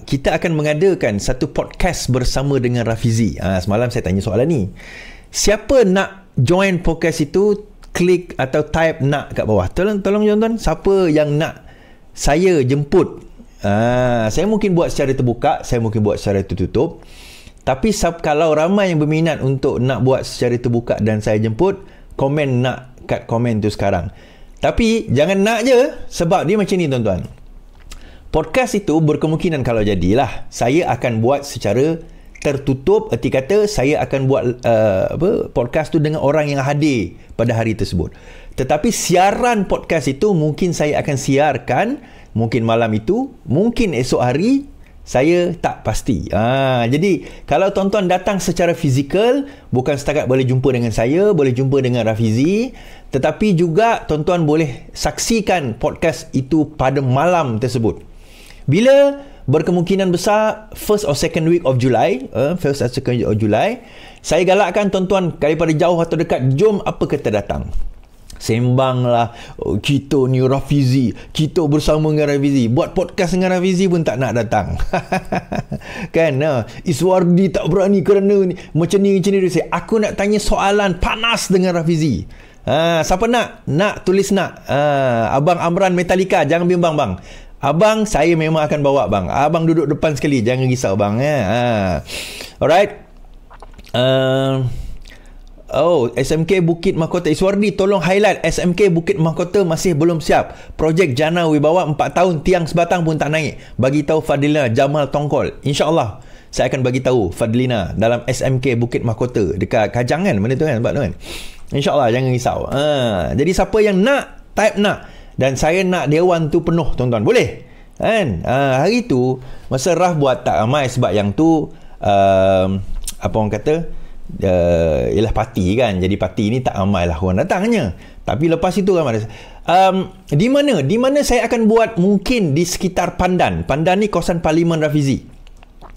kita akan mengadakan satu podcast bersama dengan Rafizi. Semalam saya tanya soalan ni. Siapa nak join podcast itu, klik atau type nak kat bawah. Tolong tuan-tuan, siapa yang nak saya jemput. Saya mungkin buat secara terbuka, saya mungkin buat secara tertutup. Tapi kalau ramai yang berminat untuk nak buat secara terbuka dan saya jemput, komen nak kat komen tu sekarang. Tapi jangan nak je, sebab dia macam ni tuan-tuan. Podcast itu berkemungkinan kalau jadilah, saya akan buat secara tertutup. Erti kata saya akan buat podcast tu dengan orang yang hadir pada hari tersebut. Tetapi siaran podcast itu mungkin saya akan siarkan mungkin malam itu, mungkin esok hari, saya tak pasti. Jadi kalau tuan-tuan datang secara fizikal, bukan setakat boleh jumpa dengan saya, boleh jumpa dengan Rafizi, tetapi juga tuan-tuan boleh saksikan podcast itu pada malam tersebut. Bila? Berkemungkinan besar first or second week of July. First or second week of July. Saya galakkan tuan-tuan daripada jauh atau dekat, jom apa kata datang. Sembanglah, kita ni Rafizi, kita bersama dengan Rafizi, buat podcast dengan Rafizi pun tak nak datang. Kan? Iswardi tak berani kerana ni, macam ni. Aku nak tanya soalan panas dengan Rafizi. Siapa nak? Nak, tulis nak. Abang Amran Metallica, jangan bimbang bang. Abang, saya memang akan bawa bang. Abang duduk depan sekali, jangan risau bang. Alright. SMK Bukit Mahkota. Iswardi, tolong highlight SMK Bukit Mahkota masih belum siap. Projek Jana Wibawa 4 tahun, tiang sebatang pun tak naik. Bagi tahu Fadlina Jamal Tongkol. InsyaAllah saya akan bagi tahu Fadlina dalam SMK Bukit Mahkota dekat Kajang kan, benda tu kan, sebab tu kan. InsyaAllah, jangan risau. Jadi siapa yang nak, type nak. Dan saya nak dewan tu penuh tuan-tuan. Boleh? Kan? Hari tu masa Raf buat tak ramai, sebab yang tu apa orang kata, ialah parti kan. Jadi parti ni tak ramai lah orang datangnya. Tapi lepas itu ramai. Di mana saya akan buat, mungkin di sekitar Pandan. Pandan ni kawasan Parlimen Rafizi.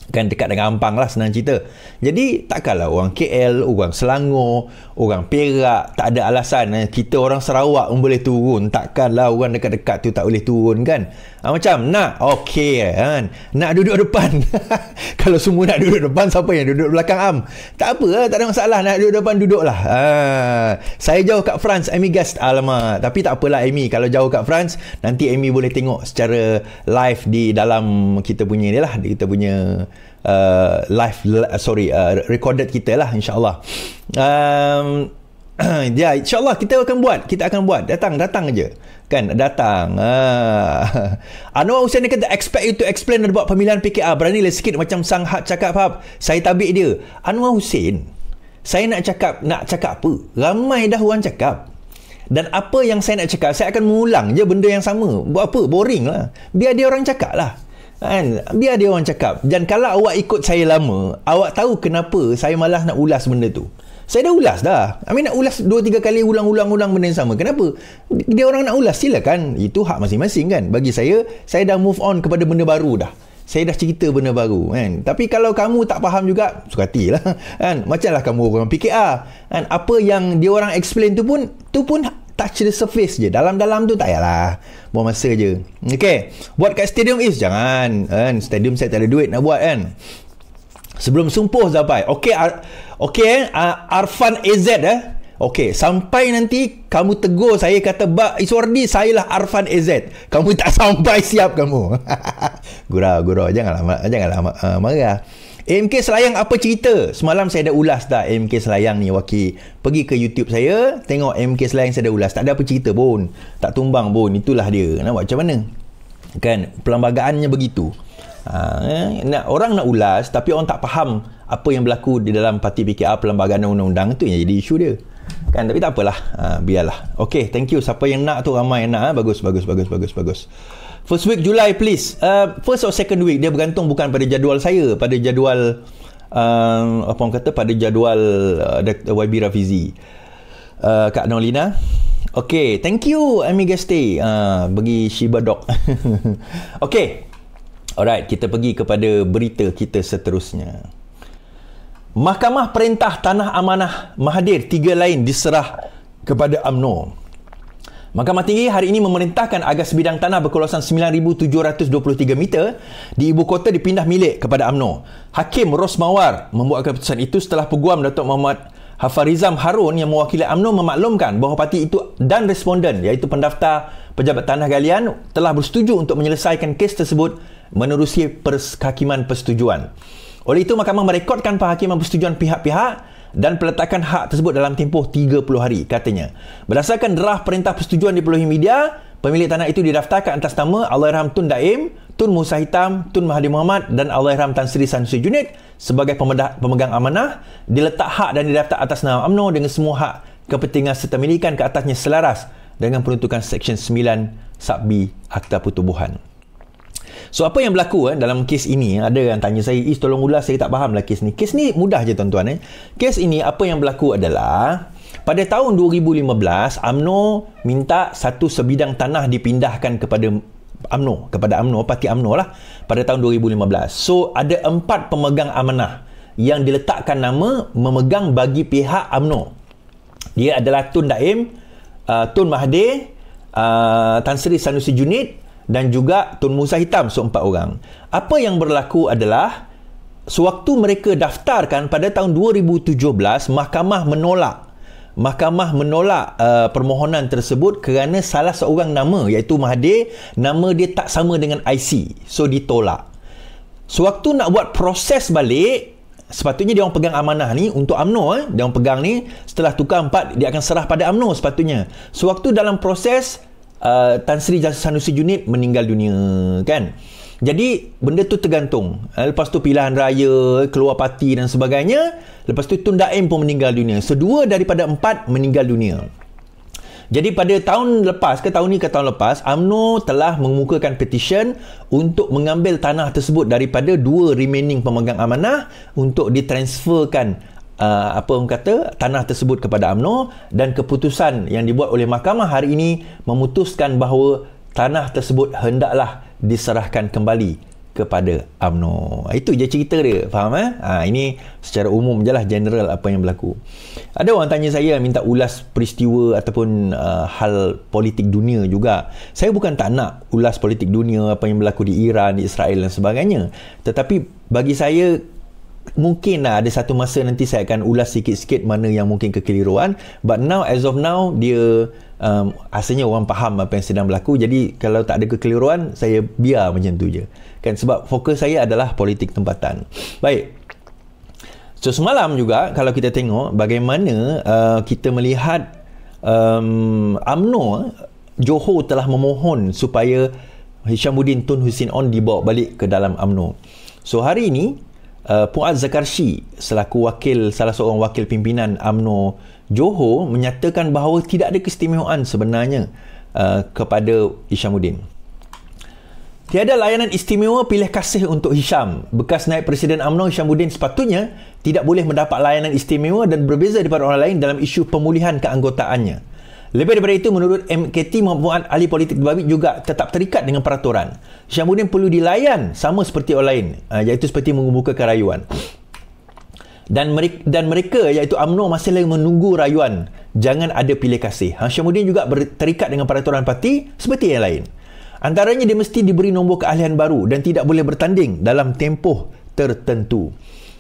Kan dekat dengan Ampang lah, senang cerita. Jadi takkanlah orang KL, orang Selangor, orang Perak tak ada alasan kita orang Sarawak pun boleh turun. Takkanlah orang dekat-dekat tu tak boleh turun kan. Macam nak, okey kan, nak duduk depan. Kalau semua nak duduk depan, siapa yang duduk belakang Am? Tak apa, tak ada masalah. Nak duduk depan, duduklah. Saya jauh kat France, Amy guest. Alamak, tapi tak apalah Amy, kalau jauh kat France, nanti Amy boleh tengok secara live di dalam kita punya ni lah, kita punya recorded kita lah, insyaAllah. Ya, insyaAllah kita akan buat. Datang je kan, datang. Anwar Hussein dia kata, expect you to explain about pemilihan PKR. Beranilah sikit macam Sang Hak cakap, Hab. Saya tabik dia. Anwar Hussein, saya nak cakap apa? Ramai dah orang cakap. Dan apa yang saya nak cakap, saya akan mengulang je benda yang sama. Buat apa? Boring lah. Biar dia orang cakap lah. Biar dia orang cakap. Dan kalau awak ikut saya lama, awak tahu kenapa saya malas nak ulas benda tu. Saya dah ulas dah. Nak ulas 2-3 kali ulang benda yang sama. Kenapa? Dia orang nak ulas, silakan. Itu hak masing-masing kan. Bagi saya dah move on kepada benda baru dah. Saya dah cerita benda baru kan. Tapi kalau kamu tak faham juga, suka hati lah kan. Macamlah kamu orang PKR kan. Apa yang dia orang explain tu pun touch the surface je. Dalam-dalam tu tak payahlah. Buang masa je. Okay. Buat kat Stadium East, jangan kan. Stadium saya tak ada duit nak buat kan. Sebelum sumpuh sampai. Arfan AZ Okey, sampai nanti kamu tegur saya, kata, Bak Iswardi, sayalah Arfan AZ. Kamu tak sampai siap kamu. Gurau, janganlah marah. AMK Selayang apa cerita? Semalam saya dah ulas dah AMK Selayang ni, Waki. Pergi ke YouTube saya, tengok AMK Selayang, saya dah ulas. Tak ada apa cerita pun. Tak tumbang pun. Itulah dia. Nak buat macam mana? Kan, perlembagaannya begitu. Orang nak ulas, tapi orang tak faham apa yang berlaku di dalam parti PKR, perlembagaan undang-undang, tu yang jadi isu dia. Kan, tapi tak apalah. Biarlah. Okay, thank you. Siapa yang nak tu, ramai yang nak. Bagus. First week Julai please. First or second week, dia bergantung bukan pada jadual saya, pada jadual apa orang kata, pada jadual YB Rafizi. Kak Nolina. Okay, thank you Amiga Stay. Bagi Shiba Dog. Okay. Alright, kita pergi kepada berita kita seterusnya. Mahkamah perintah tanah amanah Mahathir 3 lain diserah kepada UMNO. Mahkamah Tinggi hari ini memerintahkan agar sebidang tanah berkawasan 9,723 meter di ibu kota dipindah milik kepada UMNO. Hakim Ros Mawar membuat keputusan itu setelah Peguam Datuk Muhammad Hafarizam Harun yang mewakili UMNO memaklumkan bahawa parti itu dan responden iaitu pendaftar pejabat tanah galian telah bersetuju untuk menyelesaikan kes tersebut menerusi Perhakiman Persetujuan. Oleh itu, mahkamah merekodkan penghakiman persetujuan pihak-pihak dan peletakan hak tersebut dalam tempoh 30 hari, katanya. Berdasarkan draft perintah persetujuan diperolehi media, pemilik tanah itu didaftarkan atas nama Allahyarham Tun Daim, Tun Musa Hitam, Tun Mahathir Mohamad dan Allahyarham Tan Sri Sanusi Junid sebagai pemegang amanah. Diletak hak dan didaftar atas nama UMNO dengan semua hak kepentingan serta milikan ke atasnya selaras dengan peruntukan Seksyen 9 Sabbi Akta Pertubuhan. So, apa yang berlaku dalam kes ini? Ada yang tanya saya, tolong ulas, saya tak faham lah kes ni. Kes ni mudah je tuan-tuan. Kes ini, apa yang berlaku adalah pada tahun 2015, UMNO minta satu sebidang tanah dipindahkan kepada UMNO, parti UMNO lah, pada tahun 2015. So, ada 4 pemegang amanah yang diletakkan nama memegang bagi pihak UMNO. Dia adalah Tun Daim, Tun Mahathir, Tan Sri Sanusi Junid dan juga Tun Musa Hitam, 4 orang. Apa yang berlaku adalah sewaktu mereka daftarkan pada tahun 2017, mahkamah menolak permohonan tersebut kerana salah seorang nama iaitu Mahathir, nama dia tak sama dengan IC, so ditolak. Sewaktu nak buat proses balik, sepatutnya dia orang pegang amanah ni untuk UMNO, dia orang pegang ni, setelah tukar 4 dia akan serah pada UMNO sepatutnya. Sewaktu dalam proses Tan Sri Sanusi Junid meninggal dunia, kan? Jadi benda tu tergantung. Lepas tu pilihan raya, keluar parti dan sebagainya. Lepas tu Tun Daim pun meninggal dunia. Sedua daripada 4 meninggal dunia. Jadi pada tahun lepas ke tahun lepas, UMNO telah mengemukakan petition untuk mengambil tanah tersebut daripada 2 remaining pemegang amanah untuk ditransferkan tanah tersebut kepada UMNO, dan keputusan yang dibuat oleh mahkamah hari ini memutuskan bahawa tanah tersebut hendaklah diserahkan kembali kepada UMNO. Itu je cerita dia, faham? Ini secara umum je lah, general apa yang berlaku. Ada orang tanya saya, minta ulas peristiwa ataupun hal politik dunia juga. Saya bukan tak nak ulas politik dunia, apa yang berlaku di Iran, di Israel dan sebagainya. Tetapi bagi saya, mungkinlah ada satu masa nanti saya akan ulas sikit-sikit mana yang mungkin kekeliruan. But now, as of now, dia asalnya orang faham apa yang sedang berlaku. Jadi kalau tak ada kekeliruan, saya biar macam tu je, kan? Sebab fokus saya adalah politik tempatan. Baik. So semalam juga kalau kita tengok bagaimana kita melihat UMNO Johor telah memohon supaya Hishamuddin Tun Hussein On dibawa balik ke dalam UMNO. So hari ini Puad Zakarshi selaku salah seorang wakil pimpinan UMNO Johor menyatakan bahawa tidak ada keistimewaan sebenarnya kepada Hishamuddin. Tiada layanan istimewa pilih kasih untuk Hisham. Bekas naib Presiden UMNO Hishamuddin sepatutnya tidak boleh mendapat layanan istimewa dan berbeza daripada orang lain dalam isu pemulihan keanggotaannya. Lebih daripada itu, menurut MKT Muhammad ahli politik berbabit juga tetap terikat dengan peraturan. Hishamuddin perlu dilayan sama seperti orang lain, iaitu seperti mengemukakan rayuan. Dan mereka iaitu UMNO masih lagi menunggu rayuan. Jangan ada pilih kasih. Hishamuddin juga terikat dengan peraturan parti seperti yang lain. Antaranya, dia mesti diberi nombor keahlian baru dan tidak boleh bertanding dalam tempoh tertentu.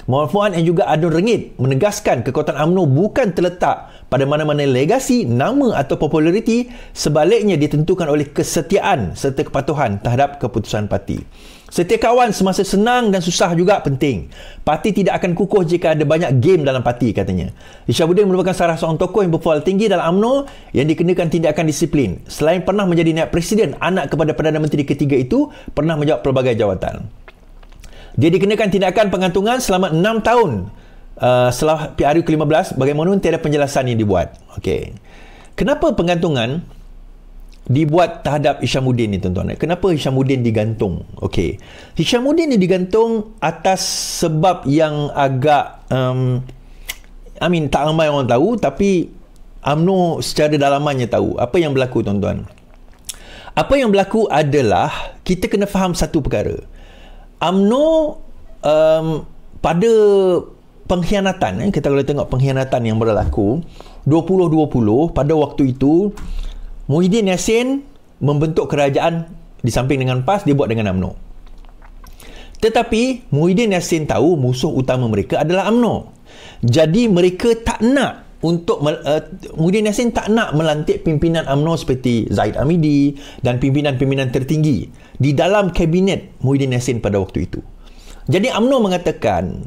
Muhammad Fuad yang juga Adun Rengit menegaskan kekuatan UMNO bukan terletak pada mana-mana legasi, nama atau populariti, sebaliknya ditentukan oleh kesetiaan serta kepatuhan terhadap keputusan parti. Setia kawan semasa senang dan susah juga penting. Parti tidak akan kukuh jika ada banyak game dalam parti, katanya. Hishamuddin merupakan salah seorang tokoh yang berpeluang tinggi dalam UMNO yang dikenakan tindakan disiplin. Selain pernah menjadi naib presiden, anak kepada Perdana Menteri ketiga itu pernah menjawab pelbagai jawatan. Dia dikenakan tindakan pengantungan selama 6 tahun setelah PRU ke-15, bagaimanapun tiada penjelasan yang dibuat. Okey. Kenapa pengantungan dibuat terhadap Hishamuddin ni, tuan-tuan? Kenapa Hishamuddin digantung? Okey. Hishamuddin ni digantung atas sebab yang agak tak ramai orang tahu, tapi UMNO secara dalamannya tahu. Apa yang berlaku, tuan-tuan? Apa yang berlaku adalah kita kena faham satu perkara. UMNO pada pengkhianatan, kita kalau tengok pengkhianatan yang berlaku 2020, pada waktu itu Muhyiddin Yassin membentuk kerajaan di samping dengan PAS, dia buat dengan UMNO. Tetapi Muhyiddin Yassin tahu musuh utama mereka adalah UMNO. Jadi mereka tak nak Muhyiddin Yassin tak nak melantik pimpinan UMNO seperti Zaid Amidi dan pimpinan-pimpinan tertinggi di dalam kabinet Muhyiddin Yassin pada waktu itu. Jadi UMNO mengatakan,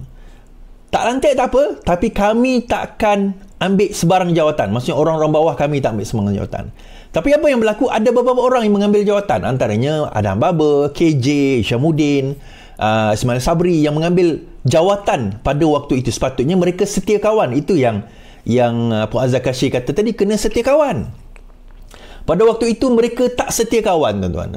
tak lantik tak apa, tapi kami takkan ambil sebarang jawatan. Maksudnya orang-orang bawah kami tak ambil sebarang jawatan. Tapi apa yang berlaku, ada beberapa orang yang mengambil jawatan. Antaranya Adam Baba, KJ, Syamuddin, Ismail Sabri yang mengambil jawatan pada waktu itu. Sepatutnya mereka setia kawan. Itu yang Puan Azhar Kashi kata tadi, kena setia kawan. Pada waktu itu mereka tak setia kawan, tuan-tuan.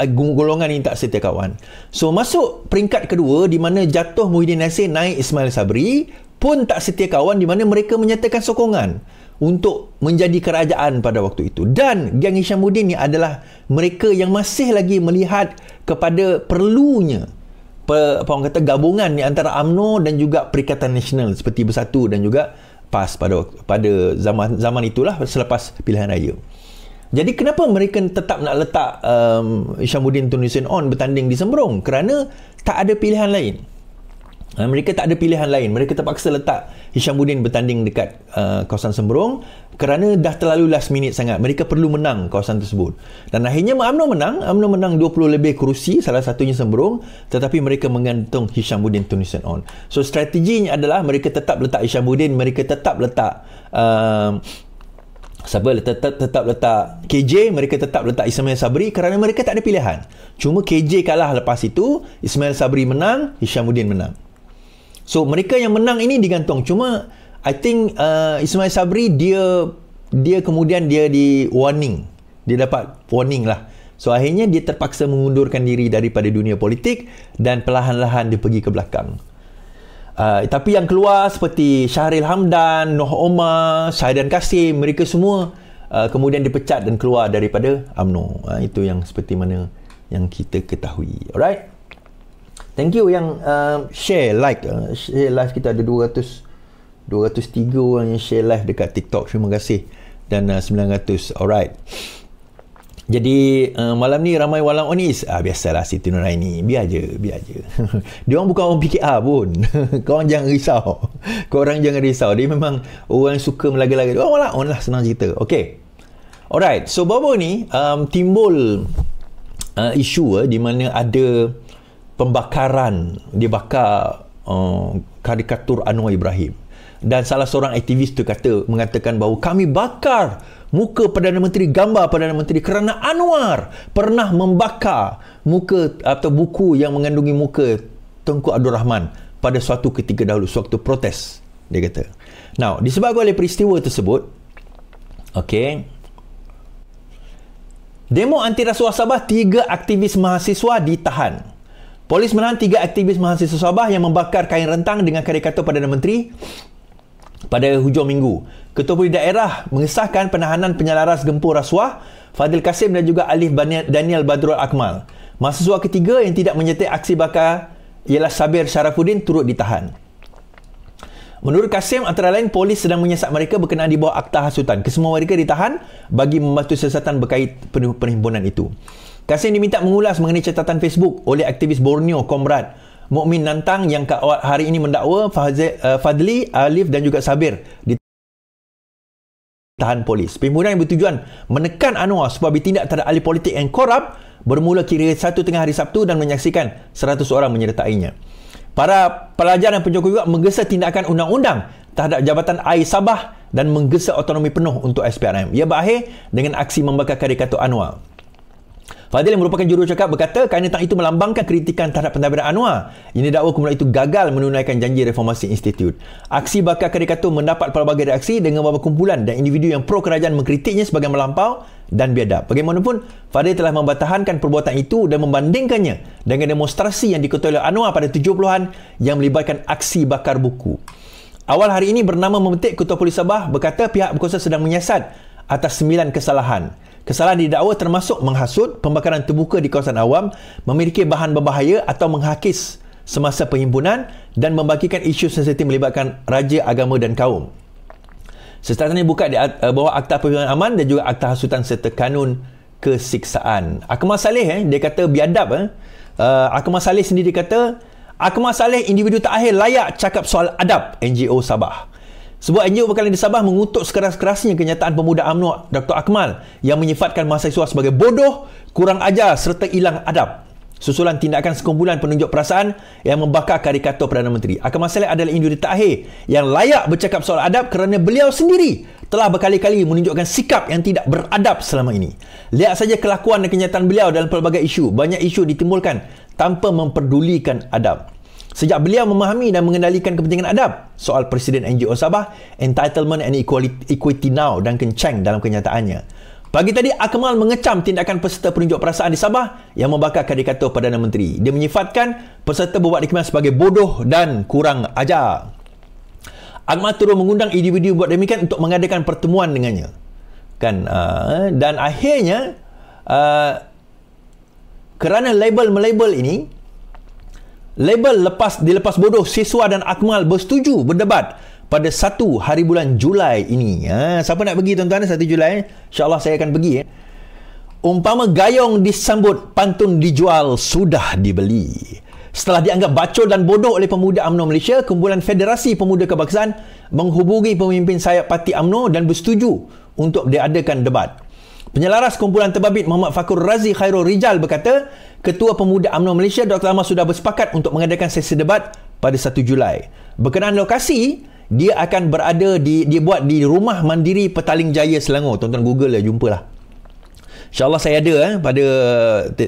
Golongan ini tak setia kawan. So masuk peringkat kedua di mana jatuh Muhyiddin Yassin, naik Ismail Sabri, pun tak setia kawan, di mana mereka menyatakan sokongan untuk menjadi kerajaan pada waktu itu. Dan Geng Hishamuddin ni adalah mereka yang masih lagi melihat kepada perlunya orang kata gabungan ni antara UMNO dan juga Perikatan Nasional seperti Bersatu dan juga PAS pada zaman itulah selepas pilihan raya. Jadi kenapa mereka tetap nak letak Hishamuddin Tun Hussein On bertanding di Sembrong? Kerana tak ada pilihan lain. Mereka tak ada pilihan lain. Mereka terpaksa letak Hishamuddin bertanding dekat kawasan Sembrong kerana dah terlalu last minute sangat. Mereka perlu menang kawasan tersebut. Dan akhirnya UMNO menang. UMNO menang 20 lebih kerusi, salah satunya Sembrong, tetapi mereka mengantung Hishamuddin Tun Hussein On. So strateginya adalah mereka tetap letak Hishamuddin, mereka tetap letak tetap letak KJ, mereka tetap letak Ismail Sabri kerana mereka tak ada pilihan. Cuma KJ kalah lepas itu, Ismail Sabri menang, Hishamuddin menang. So mereka yang menang ini digantung. Cuma I think Ismail Sabri dia kemudian dia di warning. Dia dapat warning lah. So akhirnya dia terpaksa mengundurkan diri daripada dunia politik dan perlahan-lahan dia pergi ke belakang. Tapi yang keluar seperti Syahril Hamdan, Noh Omar, Syahidan Kasim, mereka semua kemudian dipecat dan keluar daripada UMNO. Itu yang seperti mana yang kita ketahui. Alright. Thank you yang share live kita ada 203 orang yang share live dekat TikTok. Terima kasih. Dan 900. Alright. Jadi malam ni ramai walang onis. Biasalah Siti Nuraini. Biar je. Dia orang bukan orang PKR pun. Korang jangan risau. Dia memang orang yang suka melaga-laga. Dia orang walang on lah, senang cerita. Okay. Alright. So baru ni timbul isu di mana ada pembakaran. Dia bakar karikatur Anwar Ibrahim. Dan salah seorang aktivis tu mengatakan bahawa kami bakar muka Perdana Menteri, gambar Perdana Menteri kerana Anwar pernah membakar muka atau buku yang mengandungi muka Tunku Abdul Rahman pada suatu ketika dahulu, suatu protes, dia kata. Now, disebabkan oleh peristiwa tersebut, okay, demo anti rasuah Sabah, 3 aktivis mahasiswa ditahan. Polis menahan 3 aktivis mahasiswa Sabah yang membakar kain rentang dengan karikatur Perdana Menteri pada hujung minggu. Ketua Polis Daerah mengesahkan penahanan penyelaras gempur rasuah Fadil Kasim dan juga Alif Daniel Badrul Akmal. Mahasiswa ketiga yang tidak menyertai aksi bakar ialah Sabir Syarafuddin turut ditahan. Menurut Kasim, antara lain polis sedang menyiasat mereka berkenaan di bawah akta hasutan. Kesemua mereka ditahan bagi membantu siasatan berkait perhimpunan itu. Kasim diminta mengulas mengenai catatan Facebook oleh aktivis Borneo Komrad Mukmin Nantang yang hari ini mendakwa Fadli, Alif dan juga Sabir ditahan polis. Perhimpunan yang bertujuan menekan Anwar supaya bertindak terhadap ahli politik yang korup bermula kira 1 tengah hari Sabtu dan menyaksikan 100 orang menyertainya. Para pelajar dan penyokong juga menggesa tindakan undang-undang terhadap Jabatan Air Sabah dan menggesa otonomi penuh untuk SPRM. Ia berakhir dengan aksi membakar karikatur Anwar. Fadil yang merupakan jurucakap berkata kerana itu melambangkan kritikan terhadap pentadbiran Anwar yang didakwa kumpulan itu gagal menunaikan janji reformasi institut. Aksi bakar karikatur mendapat pelbagai reaksi dengan beberapa kumpulan dan individu yang pro kerajaan mengkritiknya sebagai melampau dan biadab. Bagaimanapun, Fadil telah mempertahankan perbuatan itu dan membandingkannya dengan demonstrasi yang diketuai oleh Anwar pada 70-an yang melibatkan aksi bakar buku. Awal hari ini bernama memetik Ketua Polis Sabah berkata pihak berkuasa sedang menyiasat atas 9 kesalahan. Kesalahan didakwa termasuk menghasut, pembakaran terbuka di kawasan awam, memiliki bahan berbahaya atau menghakis semasa perhimpunan dan membagikan isu sensitif melibatkan raja, agama dan kaum. Sestatutnya buka di bawah Akta Perlindungan Aman dan juga Akta Hasutan serta Kanun Kesiksaan. Akmal Saleh dia kata biadab. Akmal Saleh sendiri kata, Akmal Saleh individu terakhir layak cakap soal adab NGO Sabah. Sebuah NGO berkala di Sabah mengutuk sekeras-kerasnya kenyataan pemuda UMNO Dr. Akmal yang menyifatkan mahasiswa sebagai bodoh, kurang ajar serta hilang adab. Susulan tindakan sekumpulan penunjuk perasaan yang membakar karikatur Perdana Menteri. Akmal Saleh adalah individu terakhir yang layak bercakap soal adab kerana beliau sendiri telah berkali-kali menunjukkan sikap yang tidak beradab selama ini. Lihat saja kelakuan dan kenyataan beliau dalam pelbagai isu. Banyak isu ditimbulkan tanpa memperdulikan adab. Sejak beliau memahami dan mengendalikan kepentingan adab, soal Presiden NGO Sabah, Entitlement and Equity Now dan Kencang dalam kenyataannya. Pagi tadi, Akmal mengecam tindakan peserta penunjuk perasaan di Sabah yang membakar karikatur Perdana Menteri. Dia menyifatkan peserta berbuat demikian sebagai bodoh dan kurang ajar. Akmal turut mengundang individu buat demikian untuk mengadakan pertemuan dengannya. Dan akhirnya, kerana label-melabel ini, label dilepas bodoh, siswa dan Akmal bersetuju berdebat pada 1 hari bulan Julai ini. Siapa nak pergi tuan-tuan 1 Julai? InsyaAllah saya akan pergi. Umpama gayung disambut, pantun dijual, sudah dibeli. Setelah dianggap bacol dan bodoh oleh pemuda UMNO Malaysia, Kumpulan Federasi Pemuda Kebangsaan menghubungi pemimpin sayap parti UMNO dan bersetuju untuk diadakan debat. Penyelaras kumpulan terbabit Muhammad Fakur Razi Khairul Rijal berkata, Ketua Pemuda UMNO Malaysia Dr. Ahmad sudah bersepakat untuk mengadakan sesi debat pada 1 Julai. Berkenaan lokasi, dia akan berada dia buat di Rumah Mandiri Petaling Jaya, Selangor. Tonton Google lah, jumpalah. InsyaAllah saya ada pada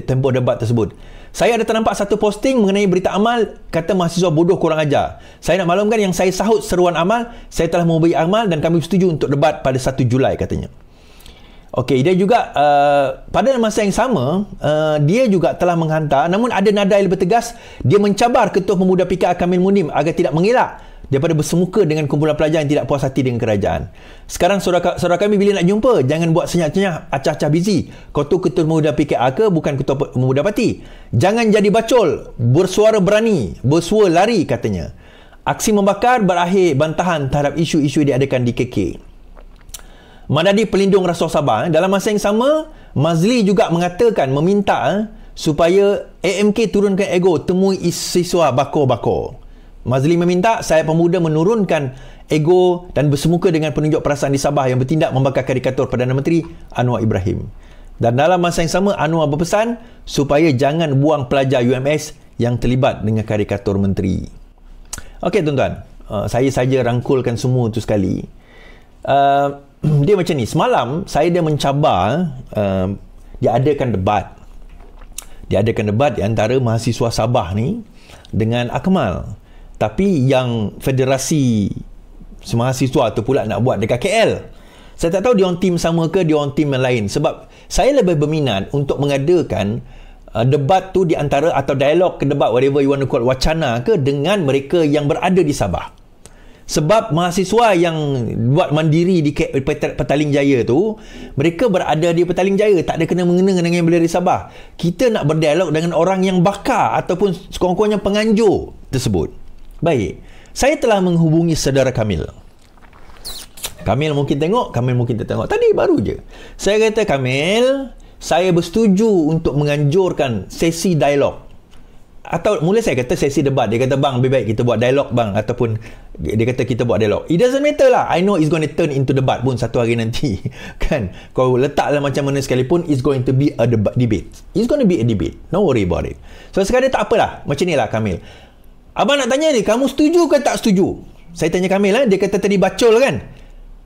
tempoh debat tersebut. Saya ada ternampak satu posting mengenai berita Amal kata mahasiswa bodoh kurang ajar. Saya nak maklumkan yang saya sahut seruan Amal, saya telah memberi Amal dan kami setuju untuk debat pada 1 Julai katanya. Okey, dia juga pada masa yang sama dia juga telah menghantar, namun ada nada yang lebih tegas, dia mencabar Ketua Pemuda PKR Kamil Munim agar tidak mengelak daripada bersemuka dengan kumpulan pelajar yang tidak puas hati dengan kerajaan. Sekarang saudara kami bila nak jumpa, jangan buat senyap-senyap, acah-acah busy. Kau tu Ketua Pemuda PKR ke, bukan Ketua Pemuda Parti. Jangan jadi bacol, bersuara berani, bersua lari katanya. Aksi membakar berakhir bantahan terhadap isu-isu yang diadakan di KK. Madadi Pelindung Rasuah Sabah, dalam masa yang sama, Mazli juga mengatakan, meminta supaya AMK turunkan ego, temui siswa bakor-bakor. Mazli meminta sayap pemuda menurunkan ego dan bersemuka dengan penunjuk perasaan di Sabah yang bertindak membakar karikatur Perdana Menteri Anwar Ibrahim. Dan dalam masa yang sama, Anwar berpesan supaya jangan buang pelajar UMS yang terlibat dengan karikatur menteri. Okey tuan-tuan, saya saja rangkulkan semua itu sekali. Dia macam ni, semalam dia mencabar diadakan debat di antara mahasiswa Sabah ni dengan Akmal. Tapi yang federasi mahasiswa tu pula nak buat dekat KL. Saya tak tahu dia orang tim sama ke dia orang tim yang lain. Sebab saya lebih berminat untuk mengadakan debat tu di antara, atau dialog ke debat, whatever you want to call, wacana ke, dengan mereka yang berada di Sabah. Sebab mahasiswa yang buat mandiri di Petaling Jaya tu, mereka berada di Petaling Jaya, tak ada kena-mengena dengan yang berada di Sabah. Kita nak berdialog dengan orang yang bakar ataupun sekurang-kurangnya penganjur tersebut. Baik, saya telah menghubungi saudara Kamil. Kamil mungkin tengok, Kamil mungkin tak tengok. Tadi baru je. Saya kata, Kamil, saya bersetuju untuk menganjurkan sesi dialog. Atau mula saya kata sesi debat. Dia kata, bang, lebih baik kita buat dialog bang. Ataupun dia kata kita buat dialog. It doesn't matter lah. I know it's going to turn into debat pun satu hari nanti. Kan? Kau letaklah macam mana sekalipun, it's going to be a debate. It's going to be a debate. No worry about it. So sekarang tak apalah. Macam ni lah Kamil. Abang nak tanya ni, kamu setuju ke tak setuju? Saya tanya Kamil dia kata tadi bacol kan?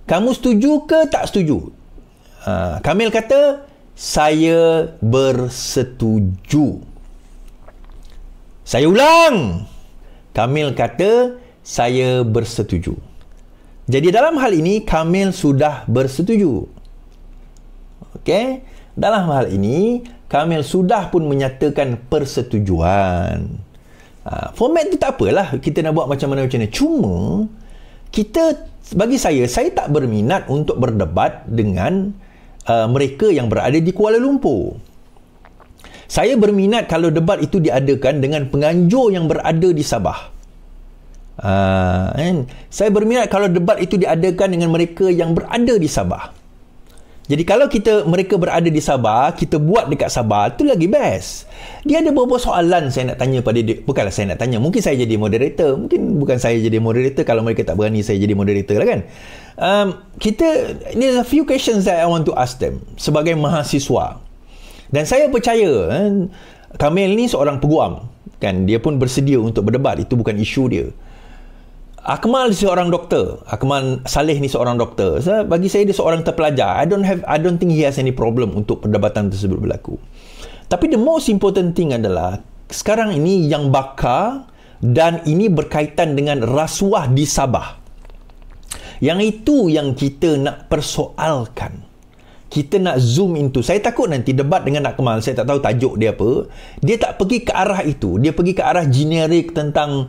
Kamu setuju ke tak setuju? Kamil kata, saya bersetuju. Saya ulang. Kamil kata, saya bersetuju. Jadi dalam hal ini, Kamil sudah bersetuju. Okey? Dalam hal ini, Kamil sudah pun menyatakan persetujuan. Format tu tak apalah, kita nak buat macam mana. Cuma bagi saya tak berminat untuk berdebat dengan mereka yang berada di Kuala Lumpur. Saya berminat kalau debat itu diadakan dengan penganjur yang berada di Sabah. Kan? Saya berminat kalau debat itu diadakan dengan mereka yang berada di Sabah. Jadi kalau mereka berada di Sabah, kita buat dekat Sabah, tu lagi best. Dia ada beberapa soalan saya nak tanya pada dia. Bukanlah saya nak tanya, mungkin saya jadi moderator. Mungkin bukan saya jadi moderator, kalau mereka tak berani saya jadi moderator lah kan. There's a few questions that I want to ask them sebagai mahasiswa. Dan saya percaya Kamil ni seorang peguam kan, dia pun bersedia untuk berdebat, itu bukan isu dia. Akmal seorang doktor, Akmal Saleh ni seorang doktor. Bagi saya dia seorang terpelajar. I don't think he has any problem untuk perdebatan tersebut berlaku. Tapi the most important thing adalah sekarang ini yang bakar, dan ini berkaitan dengan rasuah di Sabah. Yang itu yang kita nak persoalkan. Kita nak zoom into. Saya takut nanti debat dengan Akmal, saya tak tahu tajuk dia apa, dia tak pergi ke arah itu. Dia pergi ke arah generik tentang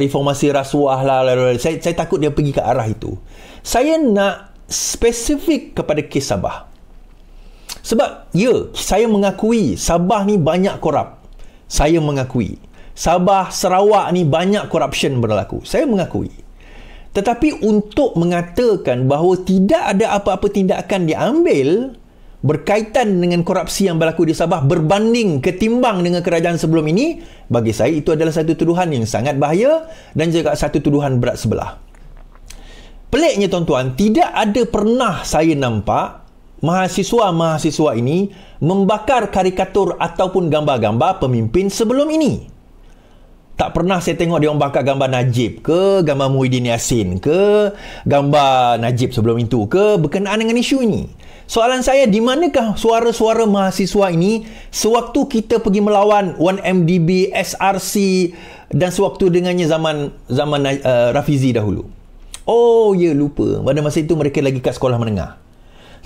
reformasi rasuah lah. Saya takut dia pergi ke arah itu. Saya nak spesifik kepada kes Sabah. Sebab saya mengakui Sabah ni banyak korup. Saya mengakui Sabah, Sarawak ni banyak corruption berlaku. Saya mengakui. Tetapi untuk mengatakan bahawa tidak ada apa-apa tindakan diambil berkaitan dengan korupsi yang berlaku di Sabah berbanding ketimbang dengan kerajaan sebelum ini, bagi saya itu adalah satu tuduhan yang sangat bahaya dan juga satu tuduhan berat sebelah. Peliknya tuan-tuan, tidak ada pernah saya nampak mahasiswa-mahasiswa ini membakar karikatur ataupun gambar-gambar pemimpin sebelum ini. Tak pernah saya tengok dia orang bakar gambar Najib ke, gambar Muhyiddin Yassin ke, gambar Najib sebelum itu ke, berkenaan dengan isu ini. Soalan saya, di manakah suara-suara mahasiswa ini sewaktu kita pergi melawan 1MDB, SRC dan sewaktu dengannya zaman Rafizi dahulu? Oh ya, lupa. Pada masa itu mereka lagi kat sekolah menengah.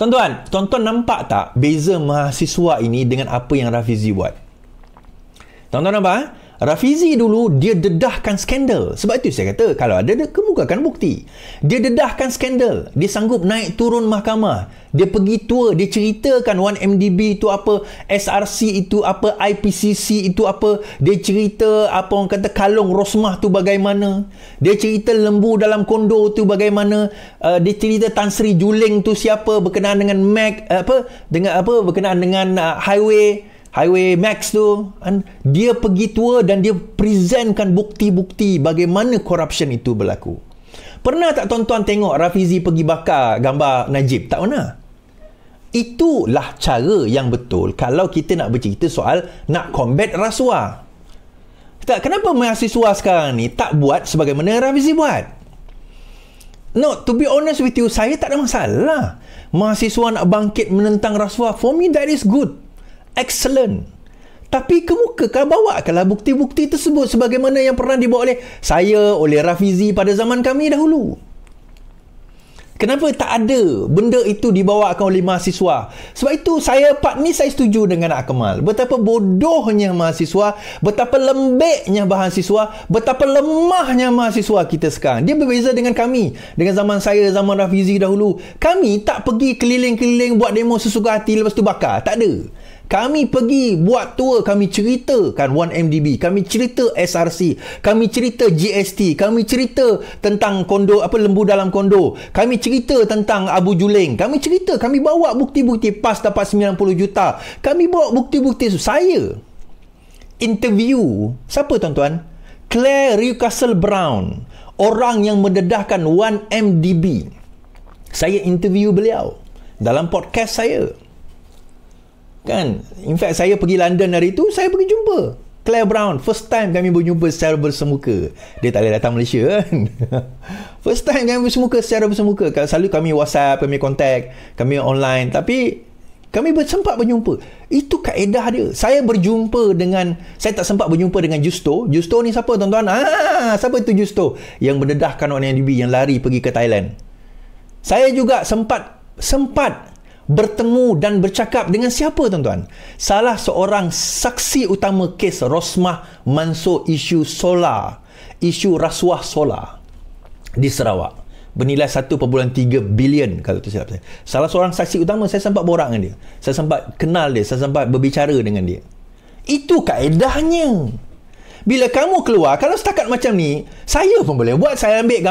Tuan-tuan nampak tak beza mahasiswa ini dengan apa yang Rafizi buat? Tuan-tuan nampak? Rafizi dulu dia dedahkan skandal. Sebab itu saya kata kalau ada dia kemukakan bukti. Dia dedahkan skandal. Dia sanggup naik turun mahkamah. Dia pergi tour, dia ceritakan 1MDB itu apa, SRC itu apa, IPCC itu apa. Dia cerita apa orang kata kalung Rosmah tu bagaimana. Dia cerita lembu dalam kondo tu bagaimana. Dia cerita Tan Sri Juling tu siapa berkenaan dengan berkenaan dengan Highway Max tu. Dia pergi tour dan dia presentkan bukti-bukti bagaimana corruption itu berlaku. Pernah tak tuan-tuan tengok Rafizi pergi bakar gambar Najib? Tak pernah. Itulah cara yang betul kalau kita nak bercerita soal nak combat rasuah. Kenapa mahasiswa sekarang ni tak buat sebagaimana Rafizi buat? No, to be honest with you, saya tak ada masalah mahasiswa nak bangkit menentang rasuah. For me that is good, excellent. Tapi kemukakan, bawakanlah bukti-bukti tersebut sebagaimana yang pernah dibawa oleh saya, oleh Rafizi pada zaman kami dahulu. Kenapa tak ada benda itu dibawakan oleh mahasiswa? Sebab itu saya setuju dengan Akmal. Betapa bodohnya mahasiswa, betapa lembeknya mahasiswa, betapa lemahnya mahasiswa kita sekarang. Dia berbeza dengan kami, dengan zaman saya, zaman Rafizi dahulu. Kami tak pergi keliling-keliling buat demo sesuka hati lepas tu bakar. Tak ada. Kami pergi buat tour, kami ceritakan 1MDB, kami cerita SRC, kami cerita GST, kami cerita tentang kondo lembu dalam kondo, kami cerita tentang Abu Juling, kami bawa bukti-bukti PAS dapat 90 juta. Kami bawa bukti-bukti itu. Saya interview siapa tuan-tuan? Claire Newcastle Brown, orang yang mendedahkan 1MDB. Saya interview beliau dalam podcast saya. Kan, in fact saya pergi London hari itu, saya pergi jumpa Claire Brown. First time kami berjumpa secara bersemuka. Dia tak boleh datang Malaysia kan. First time kami secara bersemuka. Selalu kami WhatsApp, kami contact, kami online, tapi kami sempat berjumpa. Itu kaedah dia. Saya tak sempat berjumpa dengan Justo. Justo ni siapa tuan-tuan? Siapa itu Justo? Yang mendedahkan 1MDB, yang lari pergi ke Thailand. Saya juga sempat bertemu dan bercakap dengan siapa tuan-tuan? Salah seorang saksi utama kes Rosmah Mansor, isu solar, isu rasuah solar di Sarawak bernilai 1.3 bilion kalau tu silap saya. Salah seorang saksi utama. Saya sempat borak dengan dia, saya sempat kenal dia, saya sempat berbicara dengan dia. Itu kaedahnya. Bila kamu keluar, kalau setakat macam ni, saya pun boleh buat. Saya ambil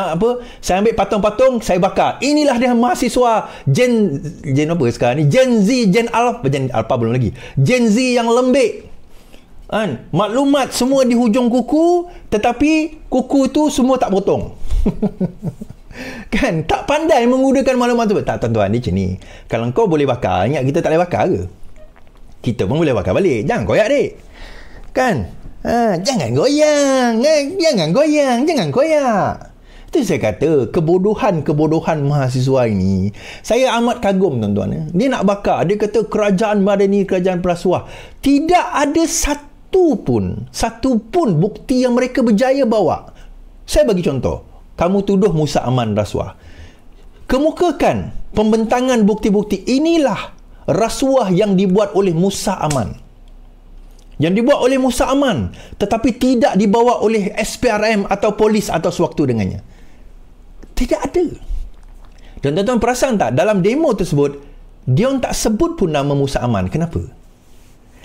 saya ambil patung-patung, saya bakar. Inilah dia mahasiswa Gen apa sekarang ni? Gen Z, Gen Alpha belum lagi. Gen Z yang lembik. Kan? Maklumat semua di hujung kuku, tetapi kuku tu semua tak potong. Kan? Tak pandai menggunakan maklumat tu. Tak, tuan-tuan, dia macam ni. Kalau kau boleh bakar, ingat kita tak boleh bakar ke? Kita pun boleh bakar balik. Jangan koyak, dek. Kan? Jangan goyang. Jangan koyak. Itu saya kata, kebodohan mahasiswa ini, saya amat kagum, tuan-tuan. Dia nak bakar. Dia kata kerajaan madani, kerajaan perasuah. Tidak ada satu pun bukti yang mereka berjaya bawa. Saya bagi contoh. Kamu tuduh Musa Aman rasuah. Kemukakan pembentangan bukti-bukti. Inilah rasuah yang dibuat oleh Musa Aman. Yang dibuat oleh Musa Aman, tetapi tidak dibawa oleh SPRM atau polis atau sewaktu dengannya. Tidak ada. Dan tuan-tuan perasan tak, dalam demo tersebut, dia orang tak sebut pun nama Musa Aman. Kenapa?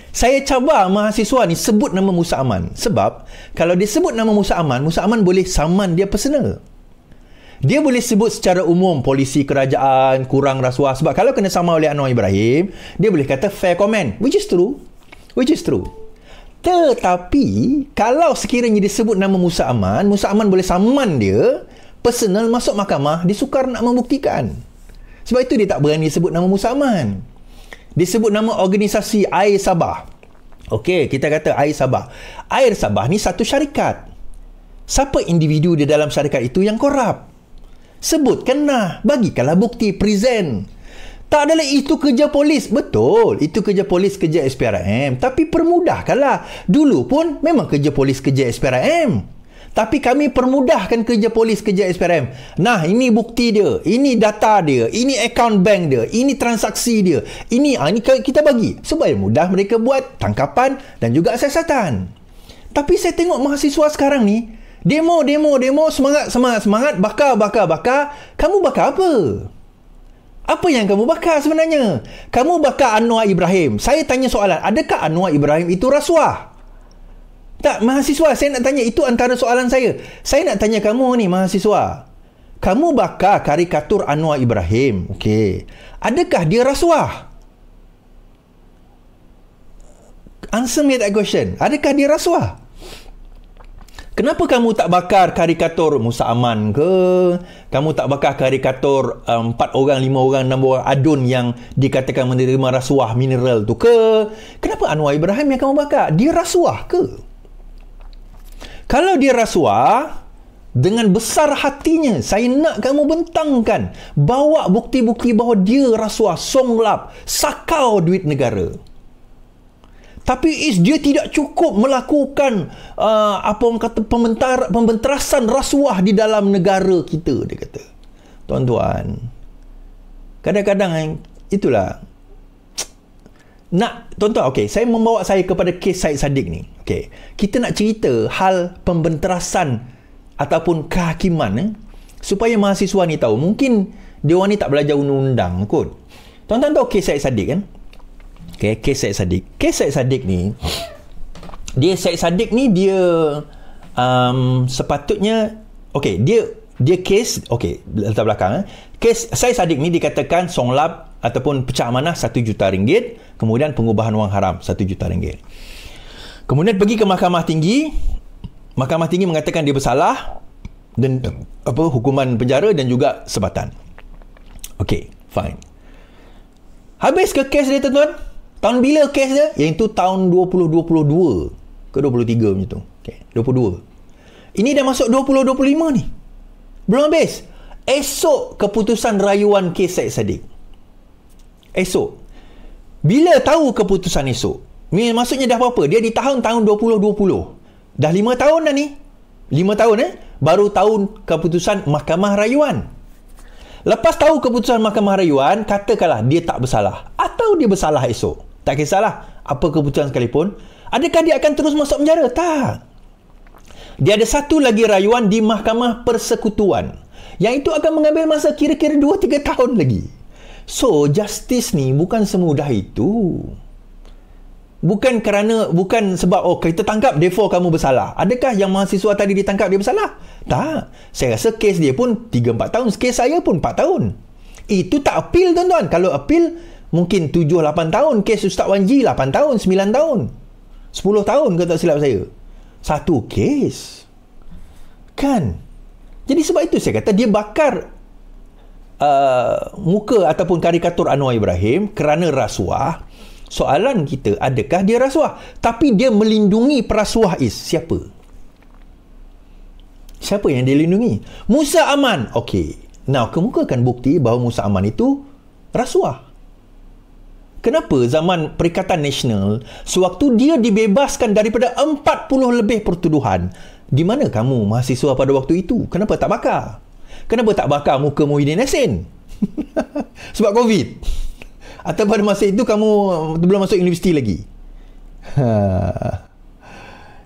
Saya cabar mahasiswa ni sebut nama Musa Aman. Sebab, kalau dia sebut nama Musa Aman boleh saman dia personal. Dia boleh sebut secara umum polisi kerajaan kurang rasuah. Sebab kalau kena sama oleh Anwar Ibrahim, dia boleh kata fair comment. Which is true. Tetapi, kalau sekiranya disebut nama Musa Aman boleh saman dia personal masuk mahkamah, dia sukar nak membuktikan. Sebab itu dia tak berani sebut nama Musa Aman. Dia sebut nama organisasi Air Sabah. Okey, kita kata Air Sabah. Air Sabah ni satu syarikat. Siapa individu di dalam syarikat itu yang korup? Sebutkanlah, bagikanlah bukti, present. Tak adalah itu kerja polis. Betul, itu kerja polis, kerja SPRM. Tapi permudahkanlah. Dulu pun memang kerja polis, kerja SPRM. Tapi kami permudahkan kerja polis, kerja SPRM. Nah, ini bukti dia. Ini data dia. Ini account bank dia. Ini transaksi dia. Ini kita bagi. Supaya mudah mereka buat tangkapan dan juga siasatan. Tapi saya tengok mahasiswa sekarang ni, demo, semangat, bakar. Kamu bakar apa? Apa yang kamu bakar sebenarnya? Kamu bakar Anwar Ibrahim. Saya tanya soalan, adakah Anwar Ibrahim itu rasuah? Tak, mahasiswa, saya nak tanya, itu antara soalan saya. Saya nak tanya kamu ni, mahasiswa. Kamu bakar karikatur Anwar Ibrahim. Okey. Adakah dia rasuah? Answer me that question. Adakah dia rasuah? Kenapa kamu tak bakar karikatur Musa Aman ke? Kamu tak bakar karikatur 4 orang, 5 orang, 6 orang adun yang dikatakan menerima rasuah mineral tu ke? Kenapa Anwar Ibrahim yang kamu bakar? Dia rasuah ke? Kalau dia rasuah, dengan besar hatinya, saya nak kamu bentangkan. Bawa bukti-bukti bahawa dia rasuah, songlap, sakau duit negara. Tapi dia tidak cukup melakukan pembenterasan rasuah di dalam negara kita, dia kata. Tuan-tuan, kadang-kadang itulah. Tuan-tuan, okey, saya membawa saya kepada kes Syed Saddiq ni. Okey, kita nak cerita hal pembenterasan ataupun kehakiman supaya mahasiswa ni tahu. Mungkin dia orang ni tak belajar undang-undang kot. Tuan-tuan tahu kes Syed Saddiq kan? Okey, kes Syed Saddiq. Kes Syed Saddiq ni, Syed Saddiq ni dia sepatutnya, okey, dia kes, okey, latar belakang. Kes Syed Saddiq ni dikatakan songlap ataupun pecah amanah RM1 juta, kemudian pengubahan wang haram RM1 juta. Kemudian pergi ke Mahkamah Tinggi. Mahkamah Tinggi mengatakan dia bersalah dan hukuman penjara dan juga sebatan. Okey, fine. Habis ke kes dia, tuan-tuan? Tahun bila kes dia? Iaitu tahun 2022 ke 23 macam tu. Okey, 22. Ini dah masuk 2025 ni. Belum habis. Esok keputusan rayuan kes Syed Saddiq. Esok. Bila tahu keputusan esok? Maksudnya dah berapa? Dia ditahan tahun 2020. Dah 5 tahun dah ni. 5 tahun baru tahun keputusan Mahkamah Rayuan. Lepas tahu keputusan Mahkamah Rayuan, katakanlah dia tak bersalah. Atau dia bersalah esok. Tak kisahlah apa keputusan sekalipun. Adakah dia akan terus masuk penjara? Tak. Dia ada satu lagi rayuan di Mahkamah Persekutuan. Yang itu akan mengambil masa kira-kira 2-3 tahun lagi. So, justice ni bukan semudah itu. Bukan sebab kita tangkap therefore kamu bersalah. Adakah yang mahasiswa tadi ditangkap dia bersalah? Tak. Saya rasa kes dia pun 3-4 tahun. Kes saya pun 4 tahun. Itu tak appeal tuan-tuan. Kalau appeal mungkin 7-8 tahun. Kes Ustaz Wan Ji 8 tahun, 9 tahun, 10 tahun kalau tak silap saya. Satu kes. Kan? Jadi sebab itu saya kata dia bakar muka ataupun karikatur Anwar Ibrahim kerana rasuah. Soalan kita, adakah dia rasuah? Tapi dia melindungi perasuah siapa? Siapa yang dia lindungi? Musa Aman. Okey. Now, kemukakan bukti bahawa Musa Aman itu rasuah. Kenapa zaman Perikatan Nasional, sewaktu dia dibebaskan daripada 40 lebih pertuduhan, di mana kamu mahasiswa pada waktu itu? Kenapa tak bakar? Kenapa tak bakar muka Muhyiddin Yassin? Sebab COVID. Atau pada masa itu kamu belum masuk universiti lagi.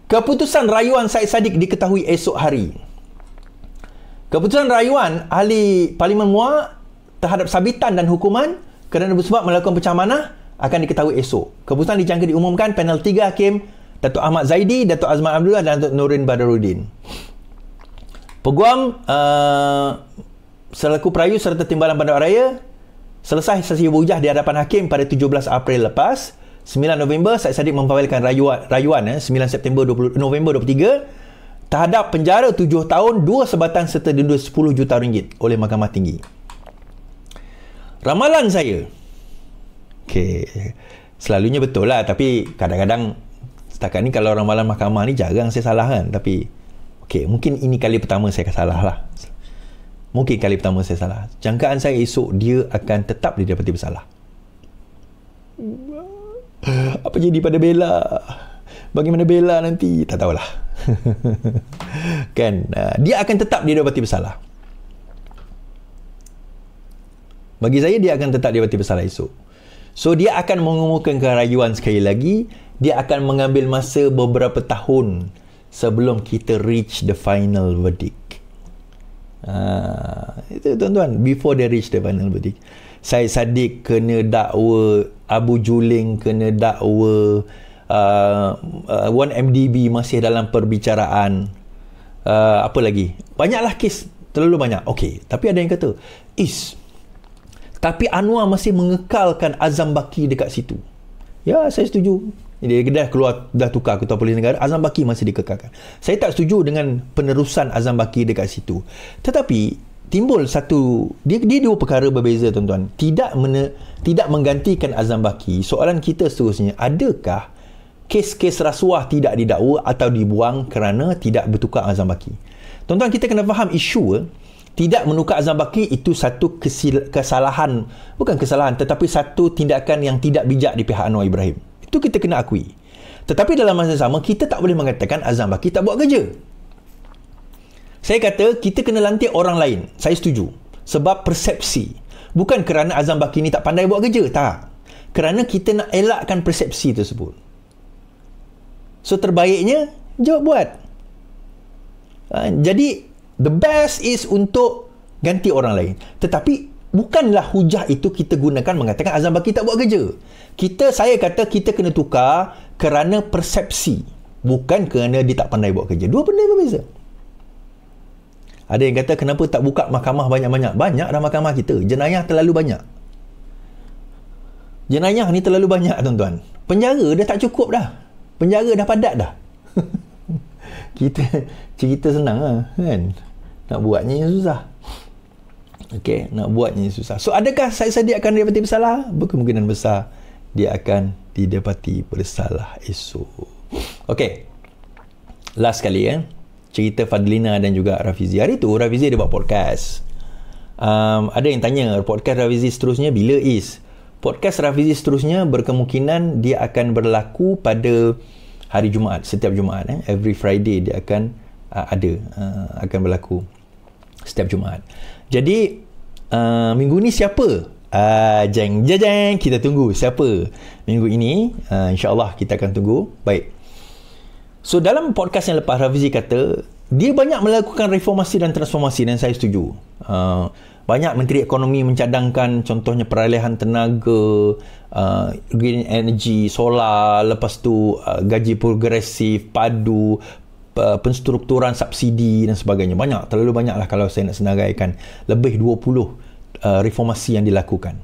Keputusan rayuan Syed Saddiq diketahui esok hari. Keputusan rayuan Ahli Parlimen Muar terhadap sabitan dan hukuman kerana bersebab melakukan pecah manah akan diketahui esok. Keputusan dijangka diumumkan panel 3 hakim Datuk Ahmad Zaidi, Datuk Azman Abdullah dan Datuk Nurin Badaruddin. Peguam selaku perayu serta timbalan Bandar Raya selesai sesi berhujah di hadapan hakim pada 17 April lepas. 9 November Syed Saddiq memfailkan rayuan 9 September November 23 terhadap penjara 7 tahun, 2 sebatan serta denda 10 juta ringgit oleh Mahkamah Tinggi. Ramalan saya, selalunya betul lah, tapi kadang-kadang setakat ni kalau ramalan mahkamah ni jarang saya salah kan. Tapi mungkin ini kali pertama saya salah lah. Mungkin kali pertama saya salah. Jangkaan saya esok dia akan tetap didapati bersalah. Apa jadi pada Bella? Bagaimana Bella nanti? Tak tahulah. Kan? Dia akan tetap didapati bersalah. Bagi saya dia akan tetap didapati bersalah esok. So dia akan mengumumkan kerayuan sekali lagi. Dia akan mengambil masa beberapa tahun sebelum kita reach the final verdict. Itu tuan-tuan, before they reach the final verdict. Syed Saddiq kena dakwa, Abu Juling kena dakwa, 1MDB masih dalam perbicaraan, apa lagi, banyaklah kes, terlalu banyak. Tapi ada yang kata tapi Anwar masih mengekalkan Azam Baki dekat situ. Ya, saya setuju. Dia dah tukar Ketua Polis Negara, Azam Baki masih dikekalkan. Saya tak setuju dengan penerusan Azam Baki dekat situ. Tetapi timbul satu, dia dua perkara berbeza tuan-tuan. Tidak menggantikan Azam Baki. Soalan kita seterusnya, adakah kes-kes rasuah tidak didakwa atau dibuang kerana tidak bertukar Azam Baki? Tuan-tuan, kita kena faham isu tidak menukar Azam Baki itu satu kesalahan, bukan kesalahan, tetapi satu tindakan yang tidak bijak di pihak Anwar Ibrahim. Itu kita kena akui. Tetapi dalam masa sama, kita tak boleh mengatakan Azam Baki tak buat kerja. Saya kata kita kena lantik orang lain. Saya setuju. Sebab persepsi. Bukan kerana Azam Baki ni tak pandai buat kerja. Tak. Kerana kita nak elakkan persepsi tersebut. So terbaiknya, jawab buat. Jadi, the best is untuk ganti orang lain. Tetapi, bukanlah hujah itu kita gunakan mengatakan Azam Baki tak buat kerja. Saya kata kita kena tukar kerana persepsi, bukan kerana dia tak pandai buat kerja. Dua benda berbeza. Ada yang kata kenapa tak buka mahkamah banyak-banyak? Banyak dah mahkamah kita. Jenayah terlalu banyak. Jenayah ni terlalu banyak tuan-tuan. Penjara dah tak cukup dah. Penjara dah padat dah. Kita cerita senang lah, kan? Nak buatnya yang susah. Nak buatnya yang susah. So adakah Syed Saddiq akan didapati bersalah? Berkemungkinan besar dia akan didapati bersalah esok. Last kali cerita Fadlina dan juga Rafizi. Hari tu Rafizi dia buat podcast. Ada yang tanya podcast Rafizi seterusnya bila podcast Rafizi seterusnya berkemungkinan dia akan berlaku pada hari Jumaat, setiap Jumaat. Every Friday dia akan akan berlaku setiap Jumaat. Jadi minggu ni siapa? Jeng, kita tunggu siapa minggu ini. InsyaAllah kita akan tunggu. Baik. So dalam podcast yang lepas, Rafizi kata dia banyak melakukan reformasi dan transformasi, dan saya setuju. Banyak menteri ekonomi mencadangkan contohnya peralihan tenaga, green energy, solar, lepas tu gaji progresif, padu, penstrukturan subsidi dan sebagainya. Banyak, terlalu banyak lah kalau saya nak senaraikan. Lebih 20 reformasi yang dilakukan.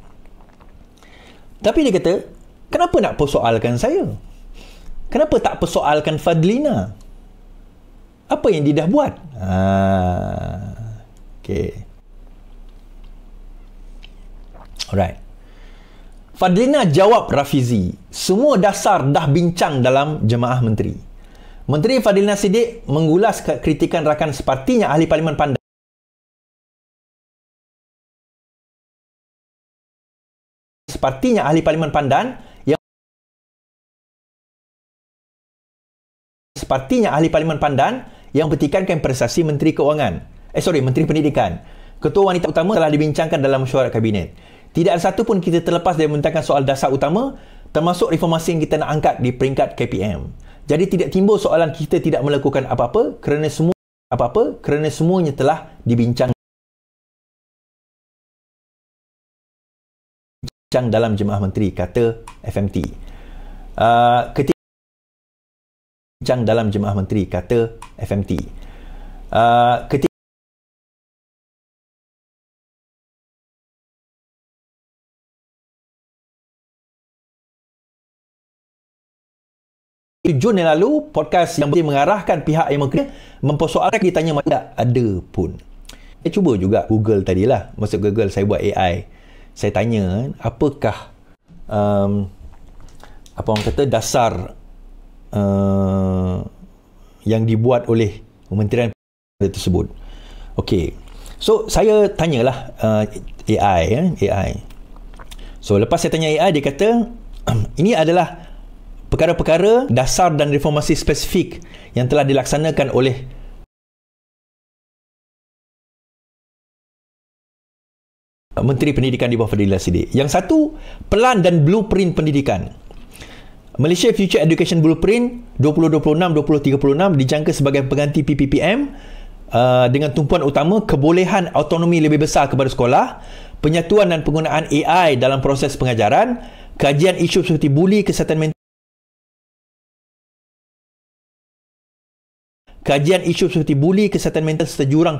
Tapi dia kata, kenapa nak persoalkan saya? Kenapa tak persoalkan Fadlina? Apa yang dia dah buat? Okay. Alright. Fadlina jawab Rafizi, semua dasar dah bincang dalam Jemaah Menteri. Menteri Fadlina Siddiq mengulas kritikan rakan separtinya Ahli Parlimen Pandan yang bertikankan prestasi Menteri Keuangan. Menteri Pendidikan. Ketua wanita utama telah dibincangkan dalam mesyuarat kabinet. Tidak ada satu pun kita terlepas dari membentangkan soal dasar utama, termasuk reformasi yang kita nak angkat di peringkat KPM. Jadi tidak timbul soalan kita tidak melakukan apa-apa kerana semuanya telah dibincang dalam Jemaah Menteri, kata FMT. Dalam Jemaah Menteri, kata FMT. Jun yang lalu, podcast yang mengarahkan pihak yang mempersoalkan ditanya tidak ada pun. Saya cuba juga Google tadilah. Masuk Google, saya buat AI. Saya tanya, apakah apa orang kata dasar yang dibuat oleh kementerian tersebut. Okey. So, saya tanyalah AI. So, lepas saya tanya AI, dia kata, ini adalah perkara-perkara dasar dan reformasi spesifik yang telah dilaksanakan oleh Menteri Pendidikan di bawah Fadlina Siddiq. Yang satu, pelan dan blueprint pendidikan. Malaysia Future Education Blueprint 2026-2036 dijangka sebagai pengganti PPPM dengan tumpuan utama kebolehan autonomi lebih besar kepada sekolah, penyatuan dan penggunaan AI dalam proses pengajaran, kajian isu seperti buli, kesihatan mental serta jurang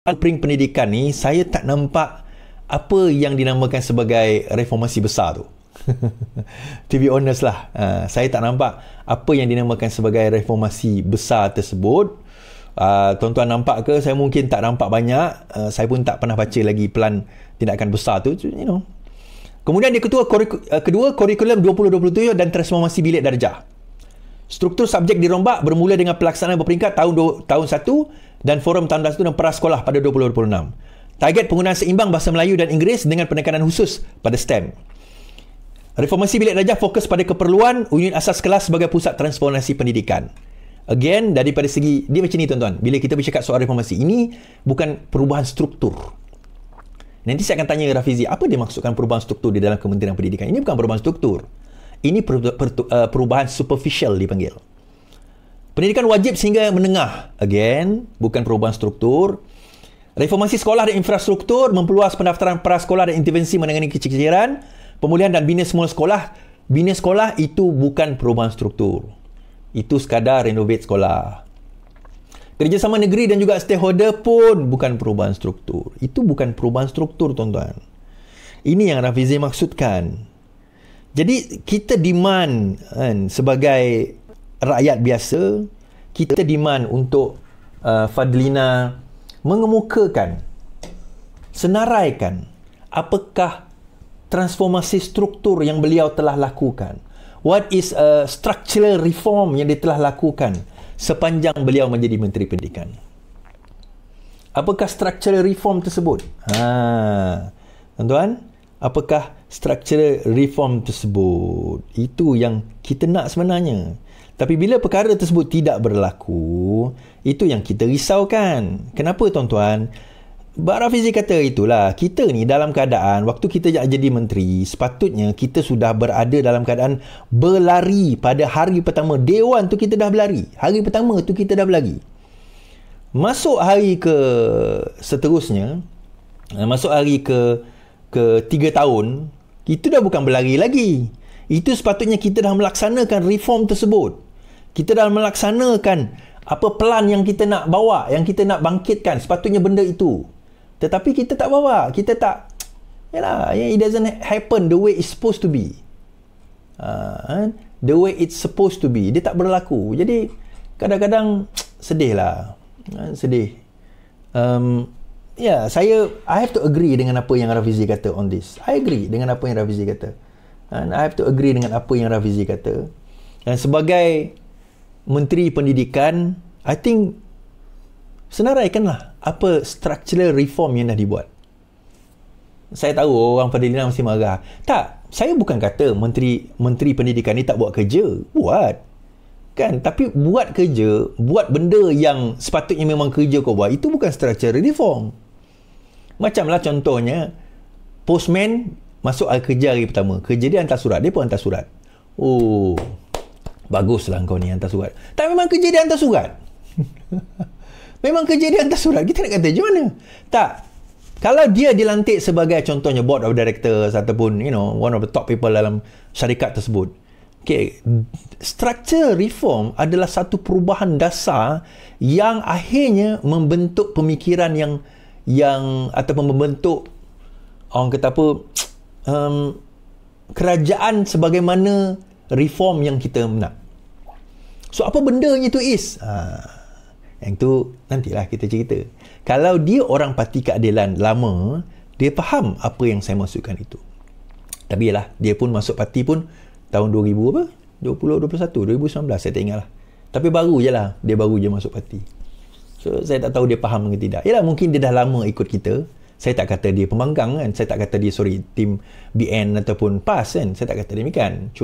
pendidikan ni. Saya tak nampak apa yang dinamakan sebagai reformasi besar tu. To be honest lah, saya tak nampak apa yang dinamakan sebagai reformasi besar tersebut. Tuan-tuan nampak ke? Saya mungkin tak nampak banyak. Saya pun tak pernah baca lagi pelan tindakan besar tu, Kemudian dia kedua, kurikulum 2027 dan transformasi bilik darjah. Struktur subjek dirombak bermula dengan pelaksanaan berperingkat tahun 1 dan forum tahun 1 dan prasekolah pada 2026. Target penggunaan seimbang bahasa Melayu dan Inggeris dengan penekanan khusus pada STEM. Reformasi bilik darjah fokus pada keperluan unit asas kelas sebagai pusat transformasi pendidikan. Again, daripada segi, dia macam ni tuan-tuan. Bila kita bercakap soal reformasi, ini bukan perubahan struktur. Nanti saya akan tanya Rafizi, apa dia maksudkan perubahan struktur di dalam Kementerian Pendidikan? Ini bukan perubahan struktur. Ini perubahan superficial dipanggil. Pendidikan wajib sehingga menengah. Again, bukan perubahan struktur. Reformasi sekolah dan infrastruktur, memperluas pendaftaran prasekolah dan intervensi menangani keciciran, pemulihan dan bina semula sekolah. Bina sekolah itu bukan perubahan struktur. Itu sekadar renovate sekolah. Kerjasama negeri dan juga stakeholder pun bukan perubahan struktur. Itu bukan perubahan struktur, tuan-tuan. Ini yang Rafizi maksudkan. Jadi kita demand sebagai rakyat biasa, kita demand untuk Fadlina mengemukakan, senaraikan apakah transformasi struktur yang beliau telah lakukan. What is a structural reform yang dia telah lakukan sepanjang beliau menjadi Menteri Pendidikan. Apakah structural reform tersebut? Tuan-tuan, apakah structural reform tersebut? Itu yang kita nak sebenarnya. Tapi bila perkara tersebut tidak berlaku, itu yang kita risaukan. Kenapa, tuan-tuan? Rafizi kata itulah, kita ni dalam keadaan waktu kita jadi menteri, sepatutnya kita sudah berada dalam keadaan berlari pada hari pertama. Dewan tu kita dah berlari. Hari pertama tu kita dah berlari. Masuk hari ke seterusnya, masuk hari ke 3 tahun, itu dah bukan berlari lagi. Itu sepatutnya kita dah melaksanakan reform tersebut. Kita dah melaksanakan apa plan yang kita nak bawa, yang kita nak bangkitkan. Sepatutnya benda itu. Tetapi kita tak bawa. Kita tak, it doesn't happen the way it's supposed to be. The way it's supposed to be. Dia tak berlaku. Jadi kadang-kadang sedih lah. Sedih. I have to agree dengan apa yang Rafizi kata on this. I agree dengan apa yang Rafizi kata. And I have to agree dengan apa yang Rafizi kata. Dan sebagai Menteri Pendidikan, I think senaraikanlah apa structural reform yang dah dibuat. Saya tahu orang Fadilina mesti marah. Tak, saya bukan kata Menteri Pendidikan ni tak buat kerja. Buat. Kan? Tapi buat kerja, buat benda yang sepatutnya memang kerja kau buat, itu bukan structural reform. Macamlah contohnya, postman masuk kerja hari pertama. Kerja dia hantar surat. Dia pun hantar surat. Oh, baguslah kau ni hantar surat. Tak, memang kerja dia hantar surat. Memang kerja dia hantar surat. Kita nak kata macam mana? Tak. Kalau dia dilantik sebagai contohnya board of directors ataupun one of the top people dalam syarikat tersebut. Okay, structure reform adalah satu perubahan dasar yang akhirnya membentuk pemikiran yang ataupun membentuk orang kata apa, kerajaan sebagaimana reform yang kita nak. So apa bendanya tu is? Yang tu nantilah kita cerita. Kalau dia orang parti keadilan lama, dia faham apa yang saya maksudkan itu. Tapi yalah, dia pun masuk parti pun tahun 2000 apa? 2019 saya tak ingat lah. Tapi baru je lah. Dia baru je masuk parti. So saya tak tahu dia faham ke tidak. Yalah, mungkin dia dah lama ikut kita. Saya tak kata dia pembangkang kan. Saya tak kata dia tim BN ataupun PAS kan. Saya tak kata demikian.